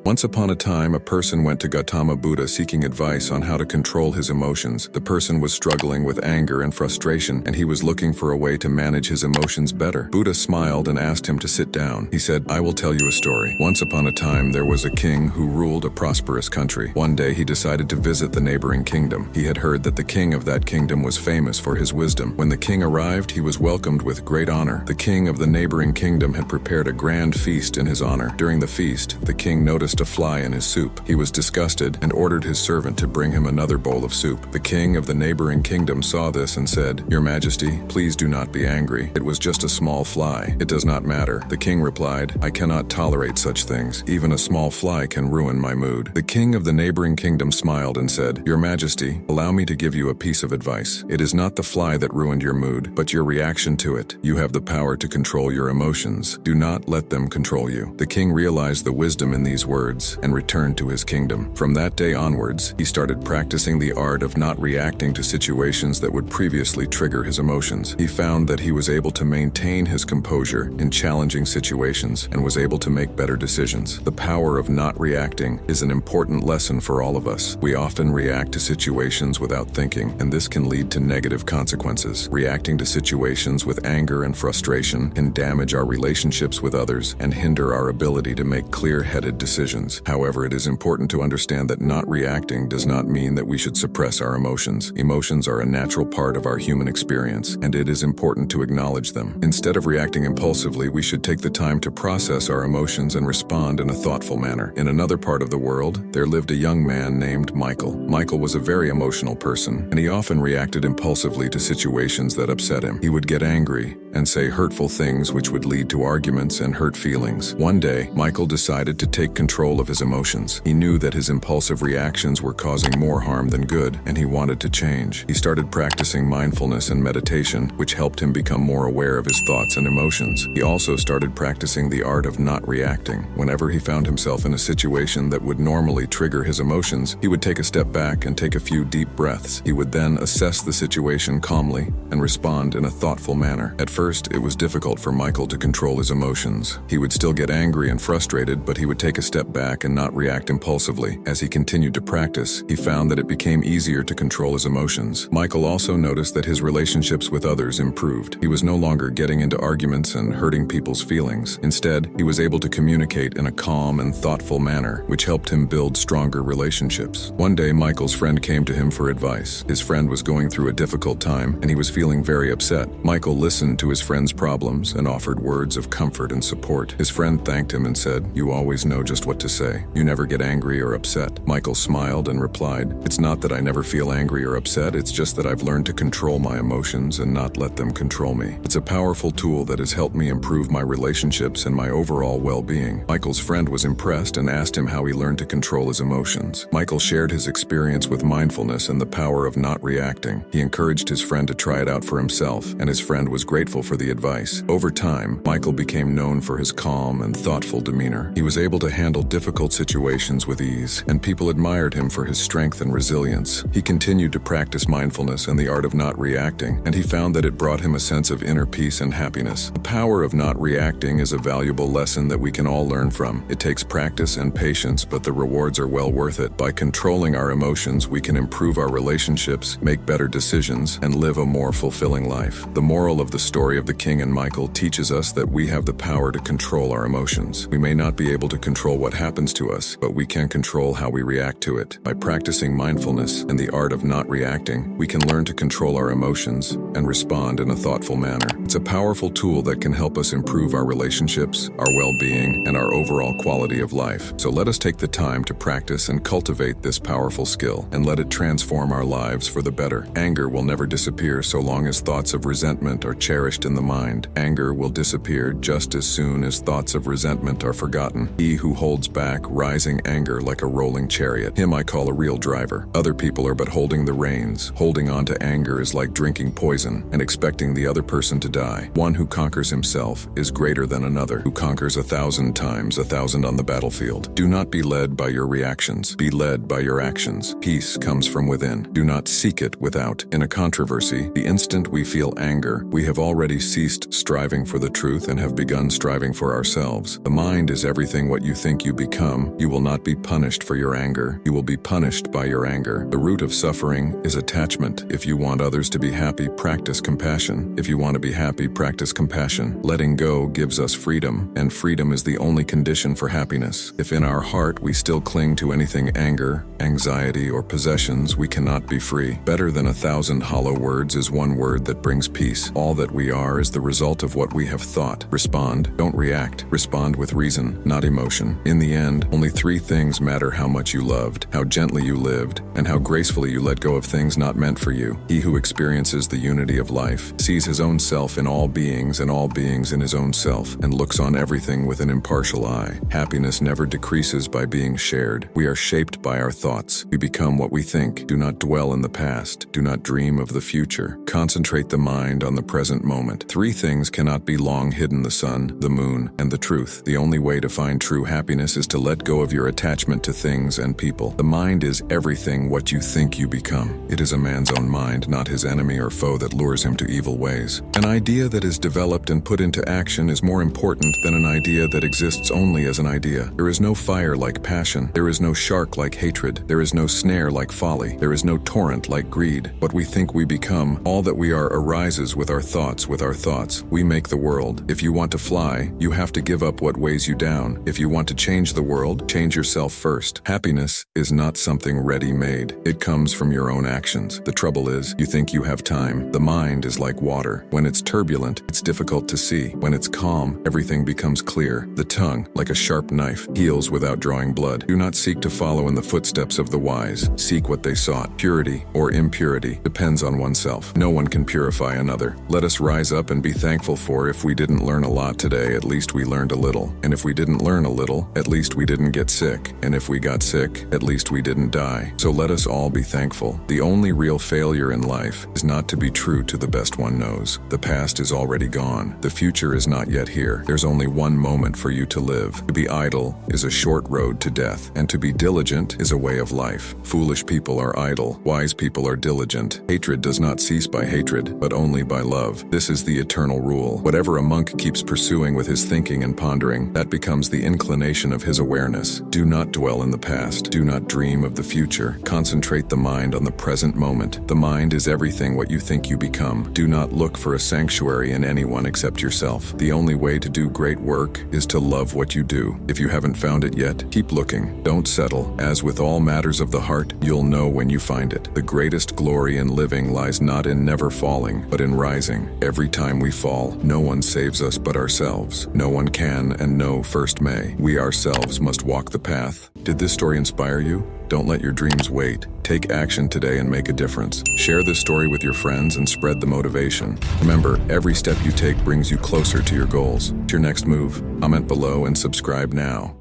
Once upon a time, a person went to Gautama Buddha seeking advice on how to control his emotions. The person was struggling with anger and frustration, and he was looking for a way to manage his emotions better. Buddha smiled and asked him to sit down. He said, "I will tell you a story. Once upon a time, there was a king who ruled a prosperous country. One day, he decided to visit the neighboring kingdom. He had heard that the king of that kingdom was famous for his wisdom. When the king arrived, he was welcomed with great honor. The king of the neighboring kingdom had prepared a grand feast in his honor. During the feast, the king noticed a fly in his soup. He was disgusted and ordered his servant to bring him another bowl of soup. The king of the neighboring kingdom saw this and said, "Your Majesty, please do not be angry. It was just a small fly. It does not matter." The king replied, "I cannot tolerate such things. Even a small fly can ruin my mood." The king of the neighboring kingdom smiled and said, "Your Majesty, allow me to give you a piece of advice. It is not the fly that ruined your mood, but your reaction to it. You have the power to control your emotions. Do not let them control you." The king realized the wisdom in these words and returned to his kingdom. From that day onwards, he started practicing the art of not reacting to situations that would previously trigger his emotions. He found that he was able to maintain his composure in challenging situations and was able to make better decisions. The power of not reacting is an important lesson for all of us. We often react to situations without thinking, and this can lead to negative consequences. Reacting to situations with anger and frustration can damage our relationships with others and hinder our ability to make clear-headed decisions. However, it is important to understand that not reacting does not mean that we should suppress our emotions. Emotions are a natural part of our human experience, and it is important to acknowledge them. Instead of reacting impulsively, we should take the time to process our emotions and respond in a thoughtful manner. In another part of the world, there lived a young man named Michael. Michael was a very emotional person, and he often reacted impulsively to situations that upset him. He would get angry and say hurtful things which would lead to arguments and hurt feelings. One day, Michael decided to take control of his emotions. He knew that his impulsive reactions were causing more harm than good, and he wanted to change. He started practicing mindfulness and meditation, which helped him become more aware of his thoughts and emotions. He also started practicing the art of not reacting. Whenever he found himself in a situation that would normally trigger his emotions, he would take a step back and take a few deep breaths. He would then assess the situation calmly and respond in a thoughtful manner. At first, it was difficult for Michael to control his emotions. He would still get angry and frustrated, but he would take a step back and not react impulsively. As he continued to practice, he found that it became easier to control his emotions. Michael also noticed that his relationships with others improved. He was no longer getting into arguments and hurting people's feelings. Instead, he was able to communicate in a calm and thoughtful manner, which helped him build stronger relationships. One day, Michael's friend came to him for advice. His friend was going through a difficult time, and he was feeling very upset. Michael listened to his friend's problems and offered words of comfort and support. His friend thanked him and said, "You always know just what to say. You never get angry or upset." Michael smiled and replied, "It's not that I never feel angry or upset, it's just that I've learned to control my emotions and not let them control me. It's a powerful tool that has helped me improve my relationships and my overall well-being." Michael's friend was impressed and asked him how he learned to control his emotions. Michael shared his experience with mindfulness and the power of not reacting. He encouraged his friend to try it out for himself, and his friend was grateful for the advice. Over time, Michael became known for his calm and thoughtful demeanor. He was able to handle difficult situations with ease, and people admired him for his strength and resilience. He continued to practice mindfulness and the art of not reacting, and he found that it brought him a sense of inner peace and happiness. The power of not reacting is a valuable lesson that we can all learn from. It takes practice and patience, but the rewards are well worth it. By controlling our emotions, we can improve our relationships, make better decisions, and live a more fulfilling life. The moral of the story of the king and Michael teaches us that we have the power to control our emotions. We may not be able to control what happens to us, but we can control how we react to it. By practicing mindfulness and the art of not reacting, we can learn to control our emotions and respond in a thoughtful manner. It's a powerful tool that can help us improve our relationships, our well-being, and our overall quality of life. So let us take the time to practice and cultivate this powerful skill, and let it transform our lives for the better. Anger will never disappear so long as thoughts of resentment are cherished in the mind. Anger will disappear just as soon as thoughts of resentment are forgotten. He who holds back rising anger like a rolling chariot, him I call a real driver. Other people are but holding the reins. Holding on to anger is like drinking poison and expecting the other person to die. One who conquers himself is greater than another who conquers 1,000 times 1,000 on the battlefield. Do not be led by your reactions. Be led by your actions. Peace comes from within. Do not seek it without. In a controversy, the instant we feel anger, we have already ceased striving for the truth and have begun striving for ourselves. The mind is everything what you think you you become, you will not be punished for your anger. You will be punished by your anger. The root of suffering is attachment. If you want others to be happy, practice compassion. If you want to be happy, practice compassion. Letting go gives us freedom, and freedom is the only condition for happiness. If in our heart we still cling to anything anger, anxiety, or possessions, we cannot be free. Better than 1,000 hollow words is one word that brings peace. All that we are is the result of what we have thought. Respond, don't react. Respond with reason, not emotion. In the end, only 3 things matter: how much you loved, how gently you lived, and how gracefully you let go of things not meant for you. He who experiences the unity of life sees his own self in all beings and all beings in his own self, and looks on everything with an impartial eye. Happiness never decreases by being shared. We are shaped by our thoughts. We become what we think. Do not dwell in the past. Do not dream of the future. Concentrate the mind on the present moment. 3 things cannot be long hidden: the sun, the moon, and the truth. The only way to find true happiness is to let go of your attachment to things and people. The mind is everything what you think you become. It is a man's own mind, not his enemy or foe, that lures him to evil ways. An idea that is developed and put into action is more important than an idea that exists only as an idea. There is no fire like passion. There is no shark like hatred. There is no snare like folly. There is no torrent like greed. What we think we become, all that we are, arises with our thoughts. With our thoughts, we make the world. If you want to fly, you have to give up what weighs you down. If you want to change the world, change yourself first. Happiness is not something ready-made. It comes from your own actions. The trouble is, you think you have time. The mind is like water. When it's turbulent, it's difficult to see. When it's calm, everything becomes clear. The tongue, like a sharp knife, heals without drawing blood. Do not seek to follow in the footsteps of the wise. Seek what they sought. Purity or impurity depends on oneself. No one can purify another. Let us rise up and be thankful for, if we didn't learn a lot today, at least we learned a little. And if we didn't learn a little, at least we didn't get sick. And if we got sick, at least we didn't die. So let us all be thankful. The only real failure in life is not to be true to the best one knows. The past is already gone. The future is not yet here. There's only one moment for you to live. To be idle is a short road to death, and to be diligent is a way of life. Foolish people are idle. Wise people are diligent. Hatred does not cease by hatred, but only by love. This is the eternal rule. Whatever a monk keeps pursuing with his thinking and pondering, that becomes the inclination of his awareness. Do not dwell in the past. Do not dream of the future. Concentrate the mind on the present moment. The mind is everything what you think you become. Do not look for a sanctuary in anyone except yourself. The only way to do great work is to love what you do. If you haven't found it yet, keep looking. Don't settle. As with all matters of the heart, you'll know when you find it. The greatest glory in living lies not in never falling, but in rising. Every time we fall, no one saves us but ourselves. No one can, and no first may. We ourselves must walk the path. Did this story inspire you? Don't let your dreams wait. Take action today and make a difference. Share this story with your friends and spread the motivation. Remember, every step you take brings you closer to your goals. What's your next move? Comment below and subscribe now.